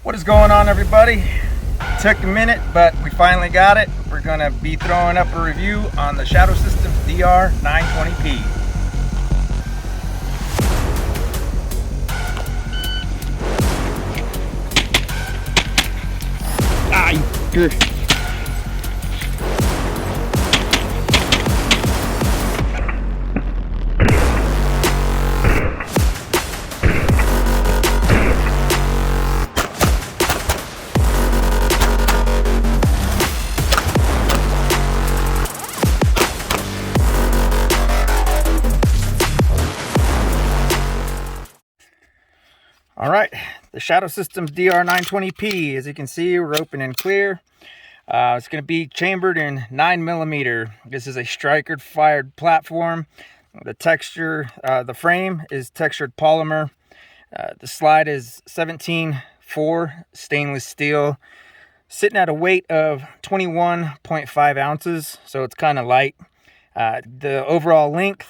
What is going on, everybody? Took a minute, but we finally got it. We're gonna be throwing up a review on the Shadow Systems DR920P. Ah, you grr. All right, the Shadow Systems DR920P. As you can see, we're open and clear. It's going to be chambered in 9mm. This is a striker fired platform. The texture, the frame is textured polymer. The slide is 17.4 stainless steel, sitting at a weight of 21.5 ounces, so it's kind of light. The overall length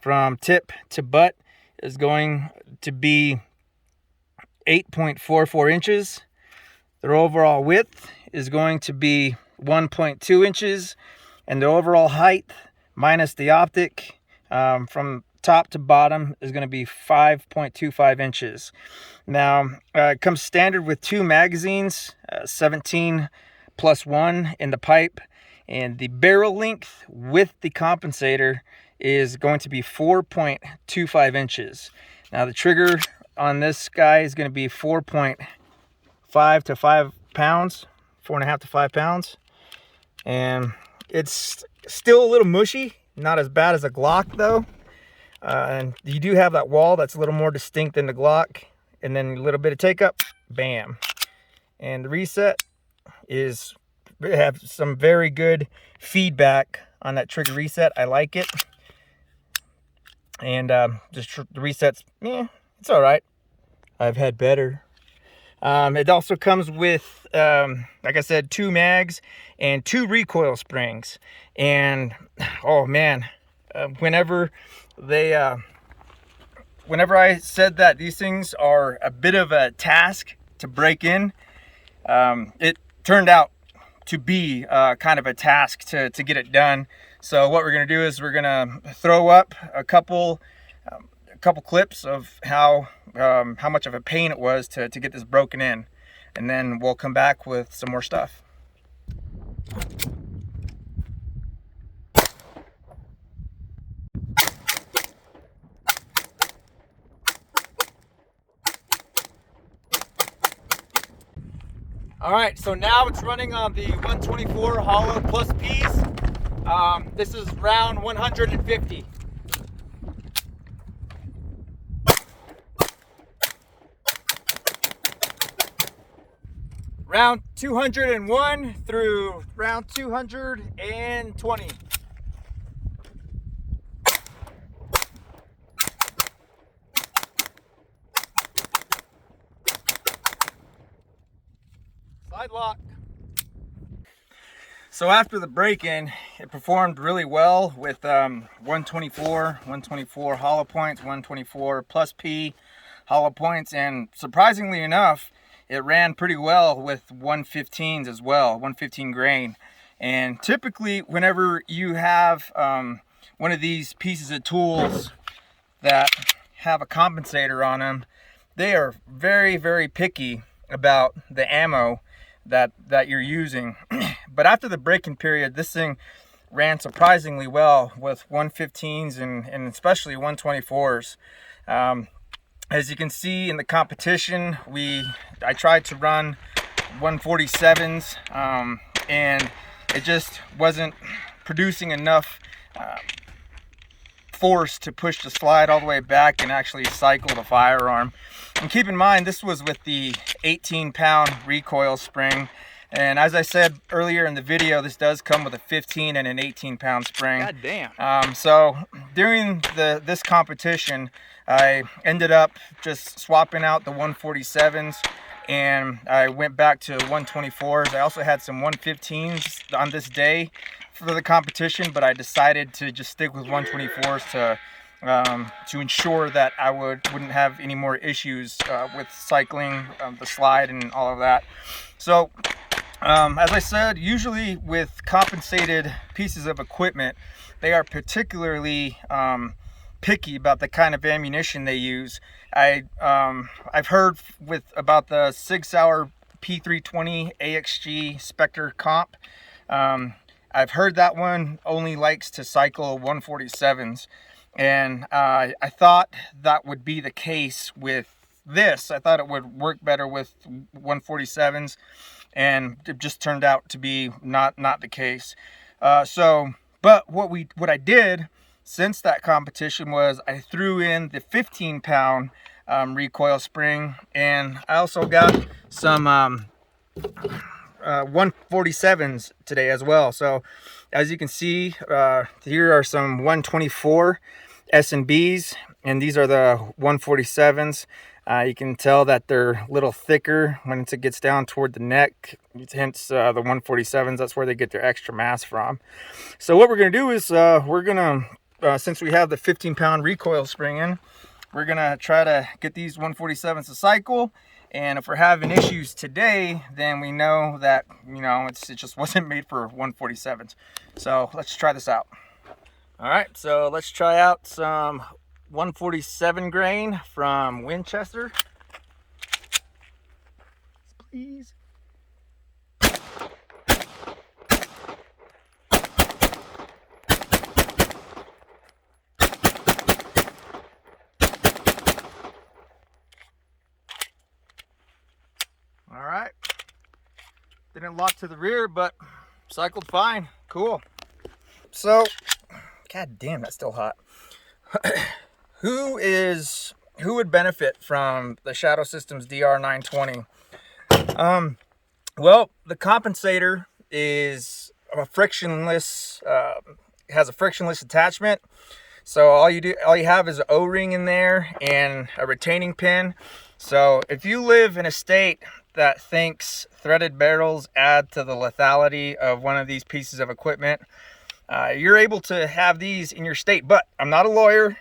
from tip to butt is going to be 8.44 inches. Their overall width is going to be 1.2 inches, and the overall height minus the optic from top to bottom is going to be 5.25 inches. Now it comes standard with 2 magazines, 17+1 in the pipe, and the barrel length with the compensator is going to be 4.25 inches. Now the trigger on this guy is going to be 4.5 to 5 pounds, 4.5 to 5 pounds, and it's still a little mushy, not as bad as a Glock though. And you do have that wall that's a little more distinct than the Glock, and then a little bit of take up, bam. And the reset is, we have some very good feedback on that trigger reset. I like it. And just the resets, yeah, it's all right. I've had better. It also comes with, like I said, 2 mags and 2 recoil springs. And oh man, whenever I said that these things are a bit of a task to break in, it turned out to be kind of a task to get it done. So what we're gonna do is we're gonna throw up a couple clips of how much of a pain it was to get this broken in, and then we'll come back with some more stuff. All right, so now it's running on the 124 hollow plus P's. This is round 150. Round 201 through round 220. Slide lock. So after the break-in, it performed really well with 124 hollow points, 124 plus P hollow points, and surprisingly enough, it ran pretty well with 115s as well, 115 grain. And typically, whenever you have one of these pieces of tools that have a compensator on them, they are very, very picky about the ammo that you're using. But after the break-in period, this thing ran surprisingly well with 115s and especially 124s. As you can see in the competition, I tried to run 147s, and it just wasn't producing enough force to push the slide all the way back and actually cycle the firearm. And keep in mind, this was with the 18-pound recoil spring. And as I said earlier in the video, this does come with a 15 and an 18-pound spring. God damn. So during this competition, I ended up just swapping out the 147s, and I went back to 124s. I also had some 115s on this day for the competition, but I decided to just stick with 124s to to ensure that I wouldn't have any more issues with cycling the slide and all of that. So as I said, usually with compensated pieces of equipment, they are particularly picky about the kind of ammunition they use. I've heard about the Sig Sauer P320 AXG Spectre comp. I've heard that one only likes to cycle 147s, and I thought that would be the case with this. I thought it would work better with 147s, and it just turned out to be not the case. But what I did since that competition was I threw in the 15-pound recoil spring, and I also got some 147s today as well. So as you can see, here are some 124 S&Bs, and these are the 147s. You can tell that they're a little thicker when it gets down toward the neck, hence the 147s. That's where they get their extra mass from. So what we're going to do is we're going to, since we have the 15-pound recoil spring in, we're going to try to get these 147s to cycle. And if we're having issues today, then we know that, you know, it just wasn't made for 147s. So let's try this out. All right, so let's try out some 147 grain from Winchester. Please. All right, didn't lock to the rear, but cycled fine. Cool. So, god damn, that's still hot. Who would benefit from the Shadow Systems DR920? Well, the compensator is a frictionless, has a frictionless attachment. So all you have is an O-ring in there and a retaining pin. So if you live in a state that thinks threaded barrels add to the lethality of one of these pieces of equipment, you're able to have these in your state. But I'm not a lawyer.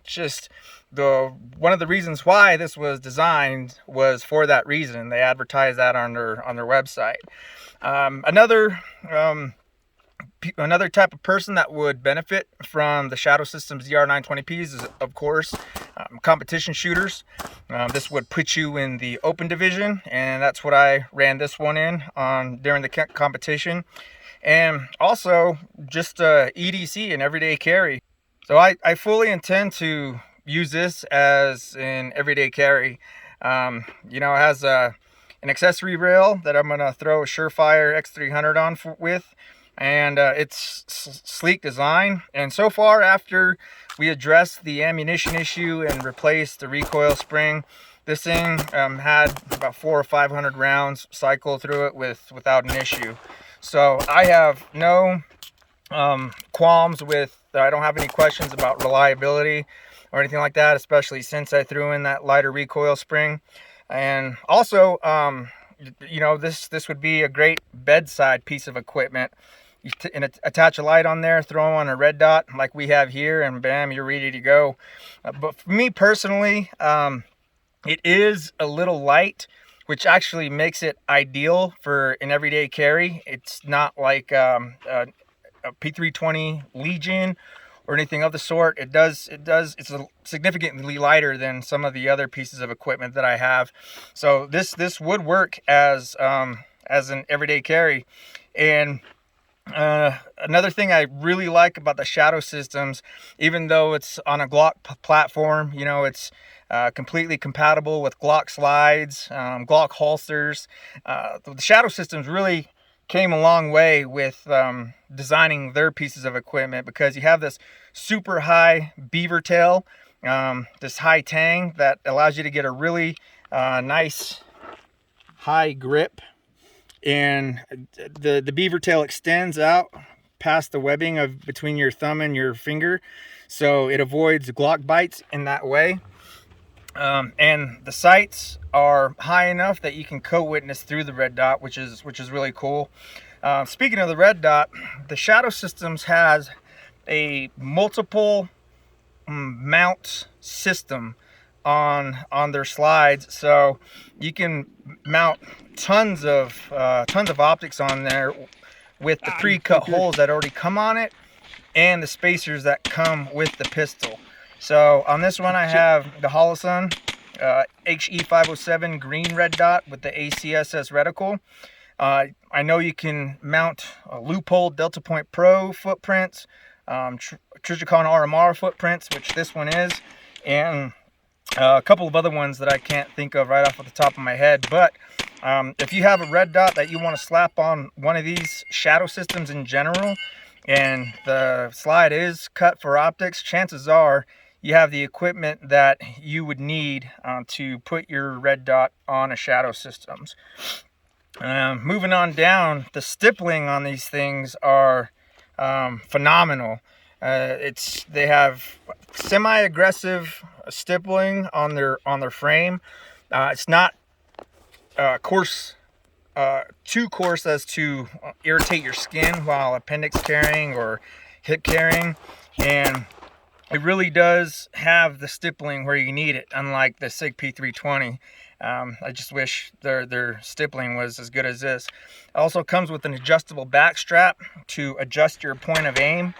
Just one of the reasons why this was designed was for that reason. They advertise that on their website. Another type of person that would benefit from the Shadow Systems DR920Ps is, of course, competition shooters. This would put you in the open division, and that's what I ran this one in during the competition. And also just EDC, an everyday carry. So I fully intend to use this as an everyday carry. You know, it has an accessory rail that I'm going to throw a Surefire X300 on with. And it's sleek design. And so far, after we addressed the ammunition issue and replaced the recoil spring, this thing had about 400 or 500 rounds cycle through it without an issue. So I have no qualms with, I don't have any questions about reliability or anything like that, especially since I threw in that lighter recoil spring. And also, you know, this would be a great bedside piece of equipment. You attach a light on there, throw on a red dot like we have here, and bam, you're ready to go. But for me personally, it is a little light, which actually makes it ideal for an everyday carry. It's not like a P320 Legion or anything of the sort. It's significantly lighter than some of the other pieces of equipment that I have. So this would work as an everyday carry. And another thing I really like about the Shadow Systems, even though it's on a Glock platform, you know, it's completely compatible with Glock Slides, Glock holsters. The Shadow Systems really came a long way with designing their pieces of equipment, because you have this super high beaver tail, this high tang that allows you to get a really nice high grip. And the beaver tail extends out past the webbing of between your thumb and your finger, so it avoids Glock bites in that way. And the sights are high enough that you can co-witness through the red dot, which is really cool. Speaking of the red dot, the Shadow Systems has a multiple mount system on their slides, so you can mount tons of optics on there with the pre-cut holes that already come on it and the spacers that come with the pistol. So on this one I have the Holosun HE507 green red dot with the ACSS reticle. I know you can mount a Loophole Delta Point Pro footprints, Trijicon RMR footprints, which this one is, and a couple of other ones that I can't think of right off the top of my head. But if you have a red dot that you want to slap on one of these Shadow Systems in general, and the slide is cut for optics, chances are you have the equipment that you would need to put your red dot on a Shadow Systems. Moving on down, the stippling on these things are phenomenal. They have semi-aggressive stippling on their frame. It's not coarse, too coarse as to irritate your skin while appendix carrying or hip carrying, and it really does have the stippling where you need it, unlike the SIG P320. I just wish their stippling was as good as this. It also comes with an adjustable back strap to adjust your point of aim.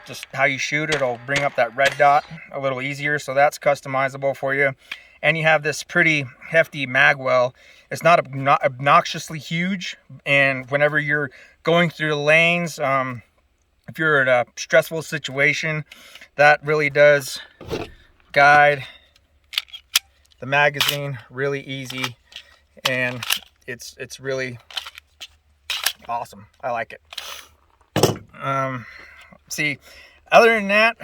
Just how you shoot it will bring up that red dot a little easier, so that's customizable for you. And you have this pretty hefty mag well. It's not obnoxiously huge, and whenever you're going through the lanes, if you're in a stressful situation, that really does guide the magazine really easy, and it's really awesome. I like it. See, other than that,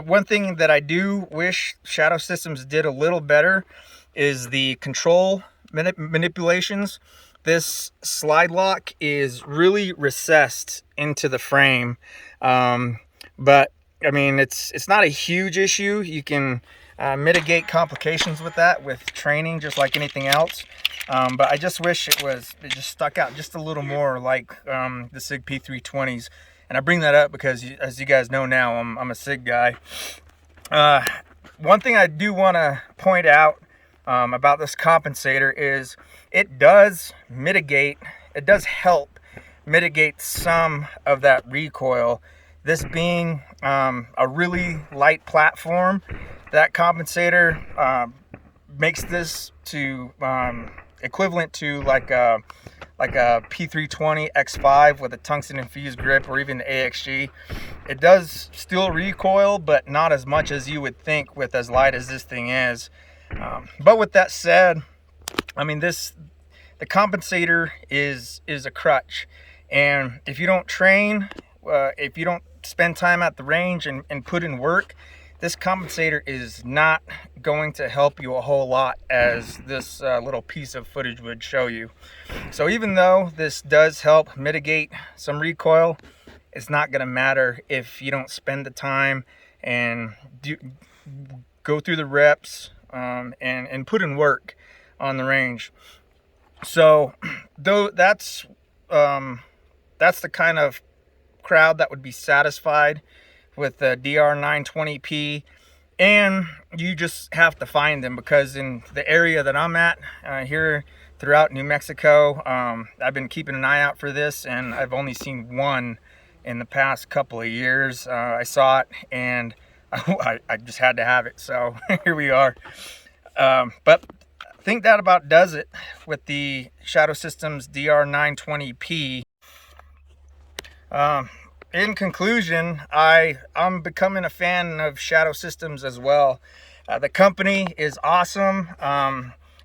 one thing that I do wish Shadow Systems did a little better is the control manipulations. This slide lock is really recessed into the frame, but I mean it's not a huge issue. You can mitigate complications with that with training, just like anything else. But I just wish it just stuck out just a little more like the SIG P320s. And I bring that up because, as you guys know now, I'm a SIG guy. One thing I do want to point out about this compensator is it does help mitigate some of that recoil. This being a really light platform, that compensator makes this to equivalent to like a P320 X5 with a tungsten infused grip, or even the AXG. It does still recoil, but not as much as you would think with as light as this thing is. But with that said, I mean, the compensator is a crutch, and if you don't train, if you don't spend time at the range and put in work, this compensator is not going to help you a whole lot, as this little piece of footage would show you. So even though this does help mitigate some recoil, it's not going to matter if you don't spend the time and go through the reps and put in work on the range. So though that's the kind of crowd that would be satisfied with the DR920P, and you just have to find them, because in the area that I'm at here throughout New Mexico, I've been keeping an eye out for this, and I've only seen one in the past couple of years. I saw it and I just had to have it, so here we are. But I think that about does it with the Shadow Systems DR920P. In conclusion, I'm becoming a fan of Shadow Systems as well. The company is awesome.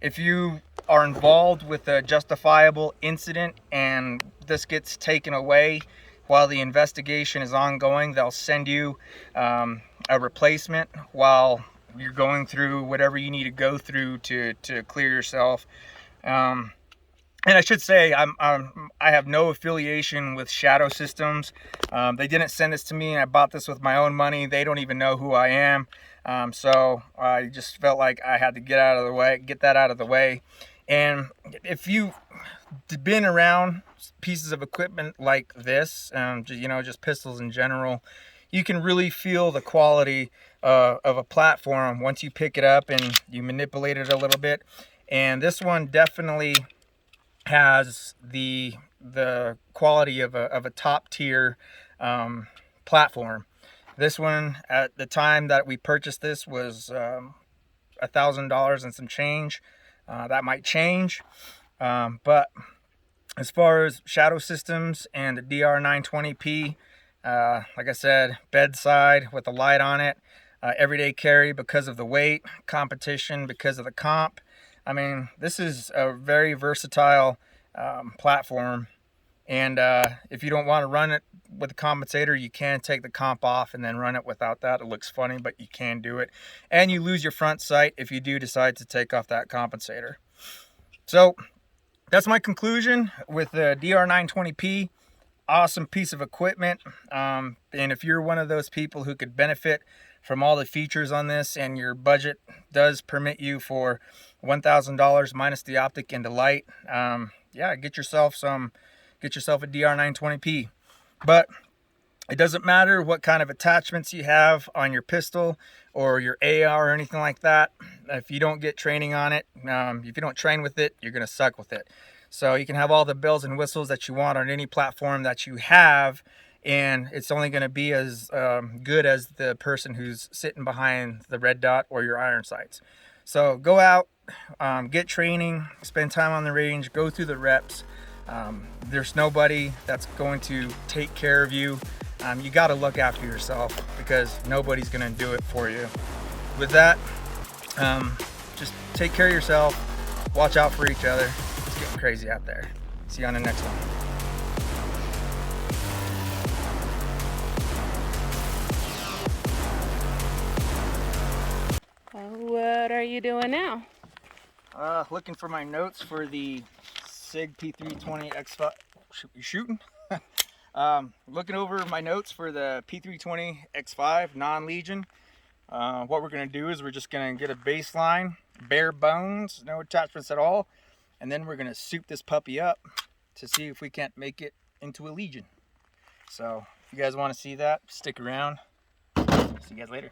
If you are involved with a justifiable incident and this gets taken away while the investigation is ongoing, they'll send you a replacement while you're going through whatever you need to go through to clear yourself. And I should say, I have no affiliation with Shadow Systems. They didn't send this to me, and I bought this with my own money. They don't even know who I am. So I just felt like I had to get that out of the way. And if you've been around pieces of equipment like this, just pistols in general, you can really feel the quality of a platform once you pick it up and you manipulate it a little bit. And this one definitely has the quality of a top tier platform. This one, at the time that we purchased this, was $1,000 and some change. That might change, but as far as Shadow Systems and the DR920P, like I said, bedside with a light on it, everyday carry because of the weight, competition because of the comp. I mean, this is a very versatile platform, and if you don't want to run it with a compensator, you can take the comp off and then run it without that. It looks funny, but you can do it, and you lose your front sight if you do decide to take off that compensator. So that's my conclusion with the DR920P. Awesome piece of equipment, and if you're one of those people who could benefit from all the features on this, and your budget does permit you for $1,000 minus the optic and the light, yeah, get yourself a DR920P. But it doesn't matter what kind of attachments you have on your pistol or your AR or anything like that. If you don't get training on it, if you don't train with it, you're going to suck with it. So you can have all the bells and whistles that you want on any platform that you have, and it's only going to be as good as the person who's sitting behind the red dot or your iron sights. So go out, get training, spend time on the range, go through the reps. There's nobody that's going to take care of you. You got to look after yourself, because nobody's going to do it for you. With that, just take care of yourself, watch out for each other. It's getting crazy out there. See you on the next one. What are you doing now? Looking for my notes for the SIG P320 X5. You shooting? Looking over my notes for the P320 X5 non-Legion. What we're going to do is we're just going to get a baseline, bare bones, no attachments at all, and then we're going to soup this puppy up to see if we can't make it into a Legion. So if you guys want to see that, stick around. See you guys later.